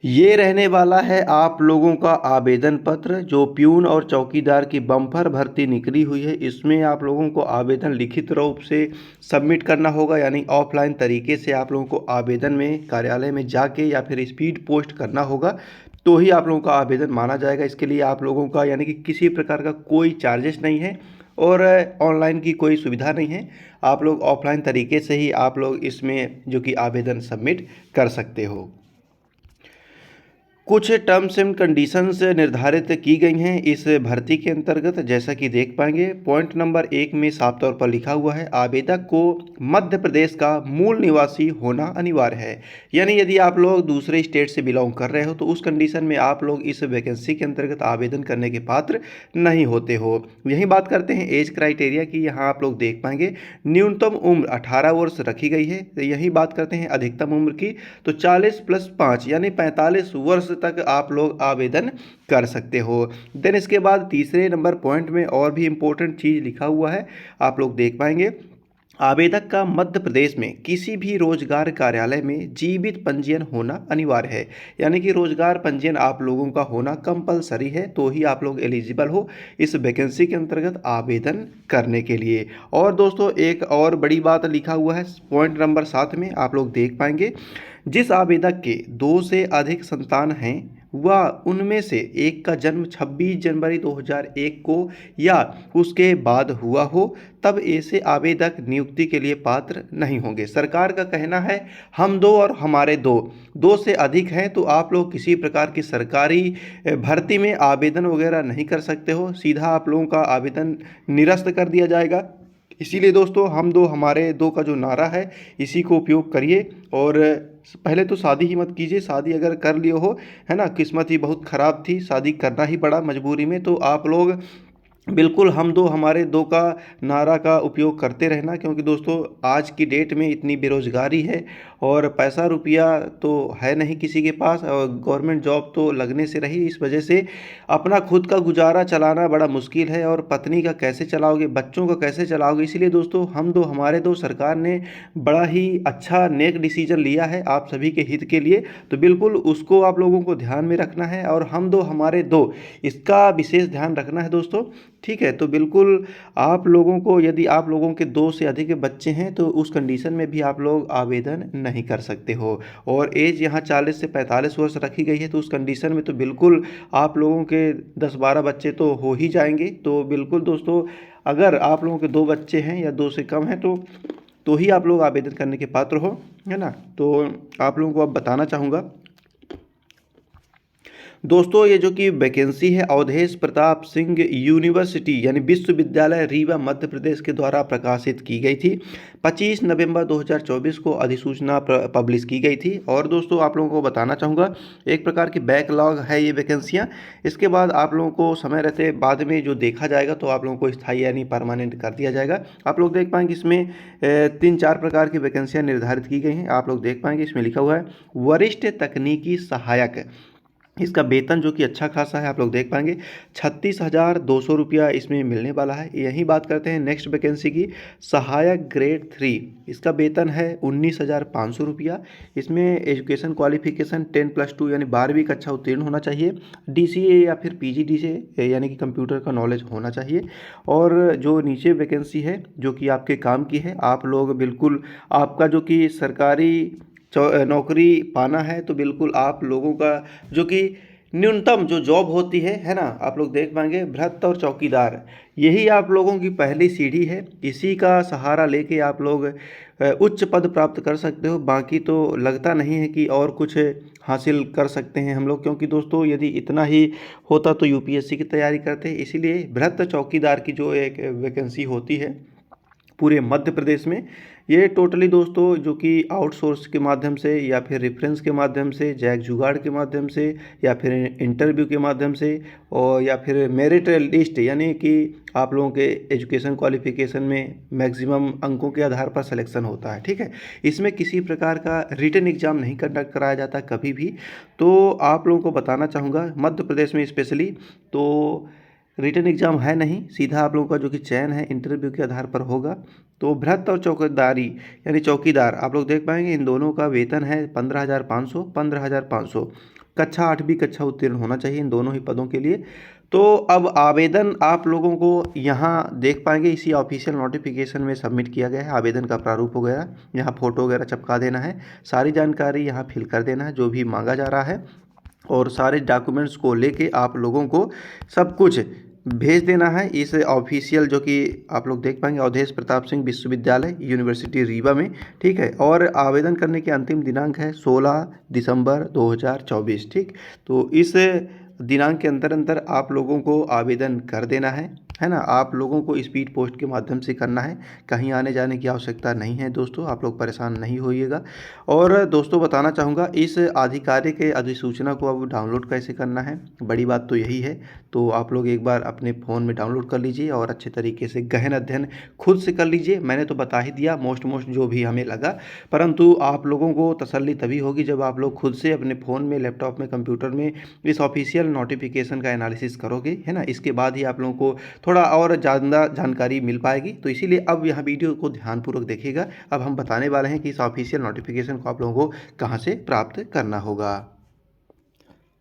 ये रहने वाला है आप लोगों का आवेदन पत्र जो प्यून और चौकीदार की बम्पर भर्ती निकली हुई है। इसमें आप लोगों को आवेदन लिखित रूप से सबमिट करना होगा, यानी ऑफलाइन तरीके से आप लोगों को आवेदन में कार्यालय में जाके या फिर स्पीड पोस्ट करना होगा, तो ही आप लोगों का आवेदन माना जाएगा। इसके लिए आप लोगों का यानी कि किसी प्रकार का कोई चार्जेस नहीं है और ऑनलाइन की कोई सुविधा नहीं है। आप लोग ऑफलाइन तरीके से ही आप लोग इसमें जो कि आवेदन सबमिट कर सकते हो। कुछ टर्म्स एंड कंडीशंस निर्धारित की गई हैं इस भर्ती के अंतर्गत, जैसा कि देख पाएंगे। पॉइंट नंबर 1 में साफ तौर पर लिखा हुआ है आवेदक को मध्य प्रदेश का मूल निवासी होना अनिवार्य है। यानी यदि आप लोग दूसरे स्टेट से बिलोंग कर रहे हो तो उस कंडीशन में आप लोग इस वैकेंसी के अंतर्गत आवेदन करने के पात्र नहीं होते हो। यही बात करते हैं एज क्राइटेरिया की। यहाँ आप लोग देख पाएंगे न्यूनतम उम्र 18 वर्ष रखी गई है। यही बात करते हैं अधिकतम उम्र की, तो 40 + 5 यानी 45 वर्ष तक आप लोग आवेदन कर सकते हो। देन इसके बाद तीसरे नंबर पॉइंट में और भी इम्पोर्टेंट चीज़ लिखा हुआ है, आप लोग देख पाएंगे आवेदक का मध्य प्रदेश में किसी भी रोजगार कार्यालय में जीवित पंजीयन होना अनिवार्य है। यानी कि रोजगार पंजीयन आप लोगों का होना कंपलसरी है, तो ही आप लोग एलिजिबल हो इस वैकेंसी के अंतर्गत आवेदन करने के लिए। और दोस्तों एक और बड़ी बात लिखा हुआ है पॉइंट नंबर 7 में, आप लोग देख पाएंगे जिस आवेदक के 2 से अधिक संतान हैं वह उनमें से एक का जन्म 26 जनवरी 2001 को या उसके बाद हुआ हो, तब ऐसे आवेदक नियुक्ति के लिए पात्र नहीं होंगे। सरकार का कहना है हम दो और हमारे दो, 2 से अधिक हैं तो आप लोग किसी प्रकार की सरकारी भर्ती में आवेदन वगैरह नहीं कर सकते हो, सीधा आप लोगों का आवेदन निरस्त कर दिया जाएगा। इसीलिए दोस्तों हम दो हमारे दो का जो नारा है इसी को उपयोग करिए। और पहले तो शादी ही मत कीजिए, शादी अगर कर लिए हो, है ना, किस्मत ही बहुत ख़राब थी, शादी करना ही पड़ा मजबूरी में, तो आप लोग बिल्कुल हम दो हमारे दो का नारा का उपयोग करते रहना। क्योंकि दोस्तों आज की डेट में इतनी बेरोज़गारी है और पैसा रुपया तो है नहीं किसी के पास, और गवर्नमेंट जॉब तो लगने से रही, इस वजह से अपना खुद का गुजारा चलाना बड़ा मुश्किल है। और पत्नी का कैसे चलाओगे, बच्चों का कैसे चलाओगे। इसीलिए दोस्तों हम दो हमारे दो सरकार ने बड़ा ही अच्छा नेक डिसीजन लिया है आप सभी के हित के लिए, तो बिल्कुल उसको आप लोगों को ध्यान में रखना है। और हम दो हमारे दो इसका विशेष ध्यान रखना है दोस्तों, ठीक है। तो बिल्कुल आप लोगों को, यदि आप लोगों के 2 से अधिक बच्चे हैं तो उस कंडीशन में भी आप लोग आवेदन नहीं कर सकते हो। और एज यहाँ 40 से 45 वर्ष रखी गई है, तो उस कंडीशन में तो बिल्कुल आप लोगों के 10-12 बच्चे तो हो ही जाएंगे। तो बिल्कुल दोस्तों अगर आप लोगों के 2 बच्चे हैं या 2 से कम हैं तो ही आप लोग आवेदन करने के पात्र हो, है ना। तो आप लोगों को अब बताना चाहूँगा दोस्तों, ये जो कि वैकेंसी है अवधेश प्रताप सिंह यूनिवर्सिटी यानी विश्वविद्यालय रीवा मध्य प्रदेश के द्वारा प्रकाशित की गई थी। 25 नवंबर 2024 को अधिसूचना पब्लिश की गई थी। और दोस्तों आप लोगों को बताना चाहूँगा एक प्रकार की बैकलॉग है ये वैकेंसियाँ। इसके बाद आप लोगों को समय रहते बाद में जो देखा जाएगा तो आप लोगों को स्थायी यानी परमानेंट कर दिया जाएगा। आप लोग देख पाएंगे इसमें 3-4 प्रकार की वैकेंसियाँ निर्धारित की गई हैं। आप लोग देख पाएंगे इसमें लिखा हुआ है वरिष्ठ तकनीकी सहायक, इसका वेतन जो कि अच्छा खासा है, आप लोग देख पाएंगे 36,200 रुपया इसमें मिलने वाला है। यही बात करते हैं नेक्स्ट वैकेंसी की, सहायक ग्रेड 3, इसका वेतन है 19,500 रुपया। इसमें एजुकेशन क्वालिफिकेशन 10+2 यानी 12वीं कक्षा उत्तीर्ण होना चाहिए, DCA या फिर PGDCA यानी कि कंप्यूटर का नॉलेज होना चाहिए। और जो नीचे वैकेंसी है जो कि आपके काम की है, आप लोग बिल्कुल आपका जो कि सरकारी नौकरी पाना है, तो बिल्कुल आप लोगों का जो कि न्यूनतम जो जॉब होती है ना, आप लोग देख पाएंगे भ्रष्ट और चौकीदार, यही आप लोगों की पहली सीढ़ी है। इसी का सहारा लेके आप लोग उच्च पद प्राप्त कर सकते हो। बाकी तो लगता नहीं है कि और कुछ हासिल कर सकते हैं हम लोग, क्योंकि दोस्तों यदि इतना ही होता तो UPSC की तैयारी करते। इसीलिए भ्रष्ट चौकीदार की जो एक वैकेंसी होती है पूरे मध्य प्रदेश में, ये टोटली दोस्तों जो कि आउटसोर्स के माध्यम से या फिर रेफरेंस के माध्यम से, जैक जुगाड़ के माध्यम से या फिर इंटरव्यू के माध्यम से और या फिर मेरिट लिस्ट यानी कि आप लोगों के एजुकेशन क्वालिफिकेशन में मैक्सिमम अंकों के आधार पर सिलेक्शन होता है, ठीक है। इसमें किसी प्रकार का रिटन एग्जाम नहीं कंडक्ट कराया जाता कभी भी। तो आप लोगों को बताना चाहूँगा मध्य प्रदेश में स्पेशली तो रिटन एग्ज़ाम है नहीं, सीधा आप लोगों का जो कि चयन है इंटरव्यू के आधार पर होगा। तो भ्रत और चौकीदारी यानी चौकीदार आप लोग देख पाएंगे, इन दोनों का वेतन है 15,500। कक्षा 8वीं कक्षा उत्तीर्ण होना चाहिए इन दोनों ही पदों के लिए। तो अब आवेदन आप लोगों को यहाँ देख पाएंगे, इसी ऑफिशियल नोटिफिकेशन में सबमिट किया गया है। आवेदन का प्रारूप हो गया, यहाँ फ़ोटो वगैरह चिपका देना है, सारी जानकारी यहाँ फिल कर देना है जो भी मांगा जा रहा है, और सारे डॉक्यूमेंट्स को लेके आप लोगों को सब कुछ भेज देना है इस ऑफिशियल, जो कि आप लोग देख पाएंगे, अवधेश प्रताप सिंह विश्वविद्यालय यूनिवर्सिटी रीवा में, ठीक है। और आवेदन करने की अंतिम दिनांक है 16 दिसंबर 2024, ठीक। तो इस दिनांक के अंतर आप लोगों को आवेदन कर देना है ना। आप लोगों को स्पीड पोस्ट के माध्यम से करना है, कहीं आने जाने की आवश्यकता नहीं है दोस्तों, आप लोग परेशान नहीं होइएगा। और दोस्तों बताना चाहूँगा, इस आधिकारिक अधिसूचना को अब डाउनलोड कैसे करना है, बड़ी बात तो यही है। तो आप लोग एक बार अपने फ़ोन में डाउनलोड कर लीजिए और अच्छे तरीके से गहन अध्ययन खुद से कर लीजिए। मैंने तो बता ही दिया मोस्ट जो भी हमें लगा, परंतु आप लोगों को तसल्ली तभी होगी जब आप लोग खुद से अपने फ़ोन में, लैपटॉप में, कंप्यूटर में इस ऑफिशियल नोटिफिकेशन का एनालिसिस करोगे, है ना। इसके बाद ही आप लोगों को थोड़ा और ज़्यादा जानकारी मिल पाएगी। तो इसीलिए अब यहाँ वीडियो को ध्यानपूर्वक देखिएगा। अब हम बताने वाले हैं कि इस ऑफिशियल नोटिफिकेशन को आप लोगों को कहाँ से प्राप्त करना होगा।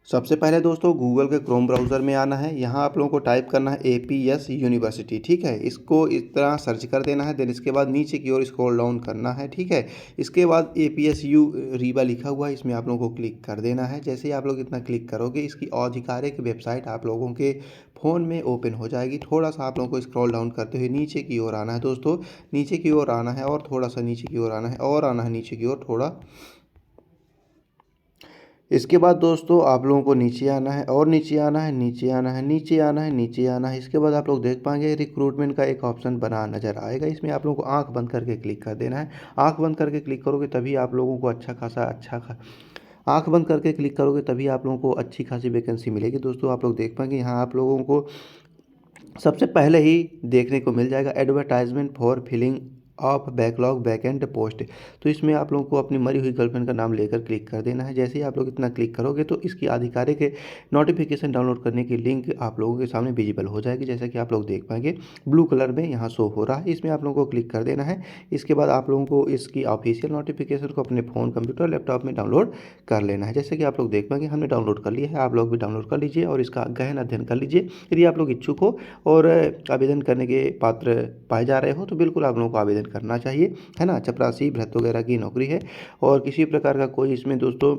सबसे पहले दोस्तों गूगल के क्रोम ब्राउज़र में आना है, यहाँ आप लोगों को टाइप करना है APS यूनिवर्सिटी, ठीक है। इसको इस तरह सर्च कर देना है, देन इसके बाद नीचे की ओर स्क्रॉल डाउन करना है, ठीक है। इसके बाद APSU रीवा लिखा हुआ है, इसमें आप लोगों को क्लिक कर देना है। जैसे ही आप लोग इतना क्लिक करोगे, इसकी आधिकारिक वेबसाइट आप लोगों के फ़ोन में ओपन हो जाएगी। थोड़ा सा आप लोगों को स्क्रॉल डाउन करते हुए नीचे की ओर आना है दोस्तों, नीचे की ओर आना है और थोड़ा सा नीचे की ओर आना है, और आना है नीचे की ओर थोड़ा। इसके बाद दोस्तों आप लोगों को नीचे आना है, और नीचे आना है, नीचे आना है, नीचे आना है, नीचे आना है। इसके बाद आप लोग देख पाएंगे रिक्रूटमेंट का एक ऑप्शन बना नज़र आएगा, इसमें आप लोगों को आंख बंद करके क्लिक कर देना है। आंख बंद करके क्लिक करोगे तभी आप लोगों को आंख बंद करके क्लिक करोगे तभी आप लोगों को अच्छी खासी वैकेंसी मिलेगी दोस्तों। आप लोग देख पाएंगे यहाँ आप लोगों को सबसे पहले ही देखने को मिल जाएगा advertisement for filling of backlog backend post. तो इसमें आप लोगों को अपनी मरी हुई गर्लफ्रेंड का नाम लेकर क्लिक कर देना है। जैसे ही आप लोग इतना क्लिक करोगे तो इसकी आधिकारिक नोटिफिकेशन डाउनलोड करने की लिंक आप लोगों के सामने विजिबल हो जाएगी, जैसा कि आप लोग देख पाएंगे ब्लू कलर में यहाँ शो हो रहा है। इसमें आप लोगों को क्लिक कर देना है। इसके बाद आप लोगों को इसकी ऑफिशियल नोटिफिकेशन को अपने फ़ोन, कंप्यूटर, लैपटॉप में डाउनलोड कर लेना है। जैसे कि आप लोग देख पाएंगे हमने डाउनलोड कर लिया है, आप लोग भी डाउनलोड कर लीजिए और इसका गहन अध्ययन कर लीजिए। यदि आप लोग इच्छुक हो और आवेदन करने के पात्र पाए जा रहे हो तो बिल्कुल आप लोगों को आवेदन करना चाहिए, है ना। चपरासी, भ्रत वगैरह की नौकरी है और किसी प्रकार का कोई इसमें दोस्तों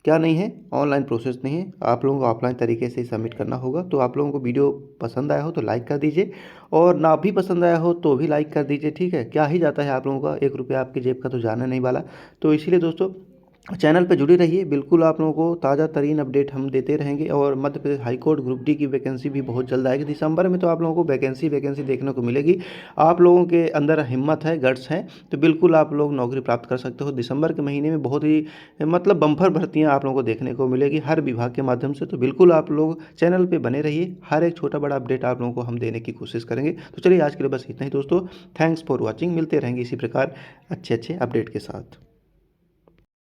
क्या नहीं है, ऑनलाइन प्रोसेस नहीं है, आप लोगों को ऑफलाइन तरीके से सबमिट करना होगा। तो आप लोगों को वीडियो पसंद आया हो तो लाइक कर दीजिए, और ना भी पसंद आया हो तो भी लाइक कर दीजिए, ठीक है। क्या ही जाता है आप लोगों का, 1 रुपया आपकी जेब का तो जाना नहीं वाला। तो इसीलिए दोस्तों चैनल पर जुड़े रहिए, बिल्कुल आप लोगों को ताज़ा तरीन अपडेट हम देते रहेंगे। और Madhya Pradesh high court group D की वैकेंसी भी बहुत जल्द आएगी दिसंबर में, तो आप लोगों को वैकेंसी देखने को मिलेगी। आप लोगों के अंदर हिम्मत है, गट्स है, तो बिल्कुल आप लोग नौकरी प्राप्त कर सकते हो। दिसंबर के महीने में बहुत ही मतलब बम्पर भर्तियाँ आप लोगों को देखने को मिलेगी हर विभाग के माध्यम से। तो बिल्कुल आप लोग चैनल पर बने रहिए, हर एक छोटा बड़ा अपडेट आप लोगों को हम देने की कोशिश करेंगे। तो चलिए आज के लिए बस इतना ही दोस्तों, थैंक्स फॉर वॉचिंग। मिलते रहेंगे इसी प्रकार अच्छे अपडेट के साथ।